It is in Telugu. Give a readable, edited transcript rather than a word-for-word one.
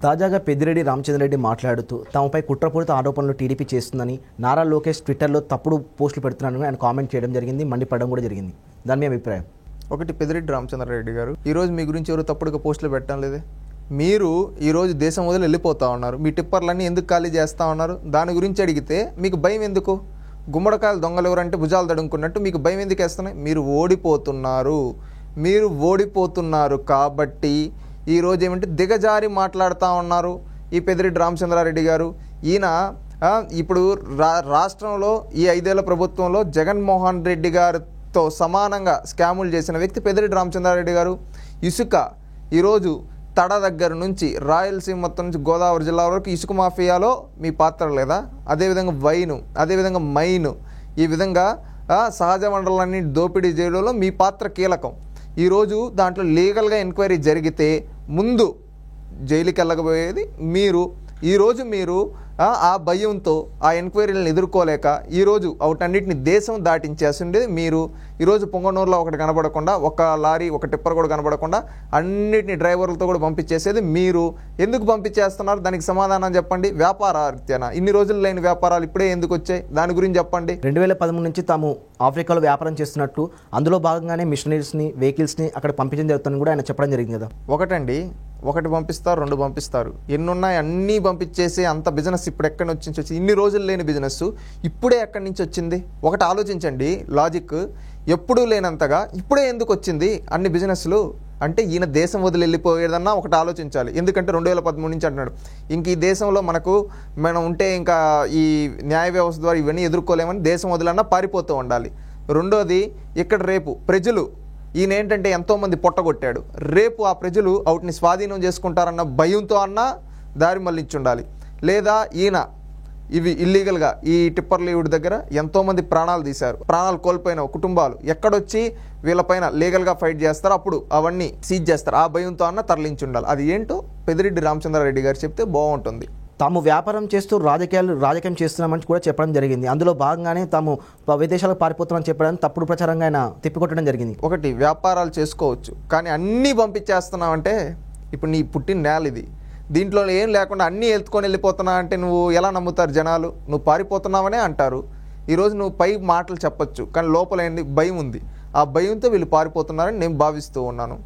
తాజాగా పెద్దిరెడ్డి రామచంద్రరెడ్డి మాట్లాడుతూ తమపై కుట్రపూరిత ఆరోపణలు టీడీపీ చేస్తుందని నారా లోకేష్ ట్విట్టర్లో తప్పుడు పోస్టులు పెడుతున్నారని ఆయన కామెంట్ చేయడం జరిగింది, మండిపడడం కూడా జరిగింది. దాని మీ అభిప్రాయం? ఒకటి, పెద్దిరెడ్డి రామచంద్రరెడ్డి గారు ఈరోజు మీ గురించి ఎవరు తప్పుడుగా పోస్టులు పెట్టడం లేదే. మీరు ఈరోజు దేశం వదిలి వెళ్ళిపోతా ఉన్నారు. మీ టిప్పర్లన్నీ ఎందుకు ఖాళీ చేస్తూ ఉన్నారు? దాని గురించి అడిగితే మీకు భయం ఎందుకు? గుమ్మడికాయలు దొంగలు ఎవరంటే భుజాలు తడుముకున్నట్టు మీకు భయం ఎందుకు వేస్తున్నాయి? మీరు ఓడిపోతున్నారు కాబట్టి ఈరోజు ఏమంటే దిగజారి మాట్లాడుతూ ఉన్నారు ఈ పెద్దిరెడ్డి రామచంద్రారెడ్డి గారు. ఈయన ఇప్పుడు రాష్ట్రంలో ఈ 5 ఏళ్ల ప్రభుత్వంలో జగన్మోహన్ రెడ్డి గారితో సమానంగా స్కాములు చేసిన వ్యక్తి పెద్దిరెడ్డి రామచంద్రారెడ్డి గారు. ఇసుక ఈరోజు తడ దగ్గర నుంచి రాయలసీమ మొత్తం నుంచి గోదావరి జిల్లా వరకు ఇసుక మాఫియాలో మీ పాత్ర లేదా? అదేవిధంగా వైను, అదేవిధంగా మైను, ఈ విధంగా సహజ వనరులన్నీ దోపిడీ చేయడంలో మీ పాత్ర కీలకం. ఈరోజు దాంట్లో లీగల్గా ఎంక్వైరీ జరిగితే ముందు జైలుకి వెళ్ళకపోయేది మీరు. ఈరోజు మీరు ఆ భయంతో ఆ ఎంక్వైరీలను ఎదుర్కోలేక ఈరోజు వాటన్నిటిని దేశం దాటించేసిండేది మీరు. ఈరోజు పొంగనూరులో ఒకటి కనబడకుండా, ఒక లారీ ఒక టిప్పర్ కూడా కనబడకుండా అన్నిటిని డ్రైవర్లతో కూడా పంపించేసేది మీరు. ఎందుకు పంపించేస్తున్నారు? దానికి సమాధానం చెప్పండి. వ్యాపారారీత్యానా? ఇన్ని రోజులు లేని వ్యాపారాలు ఇప్పుడే ఎందుకు వచ్చాయి? దాని గురించి చెప్పండి. 2013 నుంచి తాము ఆఫ్రికాలో వ్యాపారం చేస్తున్నట్టు, అందులో భాగంగానే మిషనరీస్ని, వెహికల్స్ని అక్కడ పంపించడం జరుగుతుందని కూడా ఆయన చెప్పడం జరిగింది కదా. ఒకటి పంపిస్తారు, 2 పంపిస్తారు, ఎన్నున్నాయి అన్నీ పంపించేసి అంత బిజినెస్ ఇప్పుడు ఎక్కడి నుంచి వచ్చింది? ఇన్ని రోజులు లేని బిజినెస్ ఇప్పుడే ఎక్కడి నుంచి వచ్చింది? ఒకటి ఆలోచించండి, లాజిక్. ఎప్పుడూ లేనంతగా ఇప్పుడే ఎందుకు వచ్చింది అన్ని బిజినెస్లు? అంటే ఈయన దేశం వదిలి వెళ్ళిపోయేదన్నా ఒకటి ఆలోచించాలి. ఎందుకంటే 2013 నుంచి అంటున్నాడు. ఇంక ఈ దేశంలో మనం ఉంటే ఇంకా ఈ న్యాయ వ్యవస్థ ద్వారా ఇవన్నీ ఎదుర్కోలేమని దేశం వదిలన్నా పారిపోతూ ఉండాలి. రెండోది, ఇక్కడ రేపు ప్రజలు ఈయన ఏంటంటే ఎంతోమంది పొట్టగొట్టాడు. రేపు ఆ ప్రజలు వాటిని స్వాధీనం చేసుకుంటారన్న భయంతో అన్నా దారి మళ్ళించి ఉండాలి. లేదా ఈయన ఇవి ఇల్లీగల్గా ఈ టిప్పర్ లీవుడ్ దగ్గర ఎంతోమంది ప్రాణాలు తీశారు, ప్రాణాలు కోల్పోయిన కుటుంబాలు ఎక్కడొచ్చి వీళ్ళపైన లీగల్గా ఫైట్ చేస్తారు, అప్పుడు అవన్నీ సీజ్ చేస్తారు. ఆ భయంతో అన్న తరలించి ఉండాలి. అది ఏంటో పెద్దిరెడ్డి రామచంద్రారెడ్డి గారు చెప్తే బాగుంటుంది. తాము వ్యాపారం చేస్తూ రాజకీయం చేస్తున్నామని కూడా చెప్పడం జరిగింది. అందులో భాగంగానే తాము విదేశాలకు పారిపోతున్నామని చెప్పడం తప్పుడు ప్రచారంగా ఆయన తిప్పికొట్టడం జరిగింది. ఒకటి, వ్యాపారాలు చేసుకోవచ్చు, కానీ అన్నీ పంపించేస్తున్నావంటే ఇప్పుడు నీ పుట్టిన నేల ఇది, దీంట్లో ఏం లేకుండా అన్నీ ఎత్తుకొని వెళ్ళిపోతున్నావు అంటే నువ్వు ఎలా నమ్ముతారు జనాలు? నువ్వు పారిపోతున్నావనే అంటారు. ఈరోజు నువ్వు మాటలు చెప్పొచ్చు, కానీ లోపల ఏంటి? భయం ఉంది. ఆ భయంతో వీళ్ళు పారిపోతున్నారని నేను భావిస్తూ ఉన్నాను.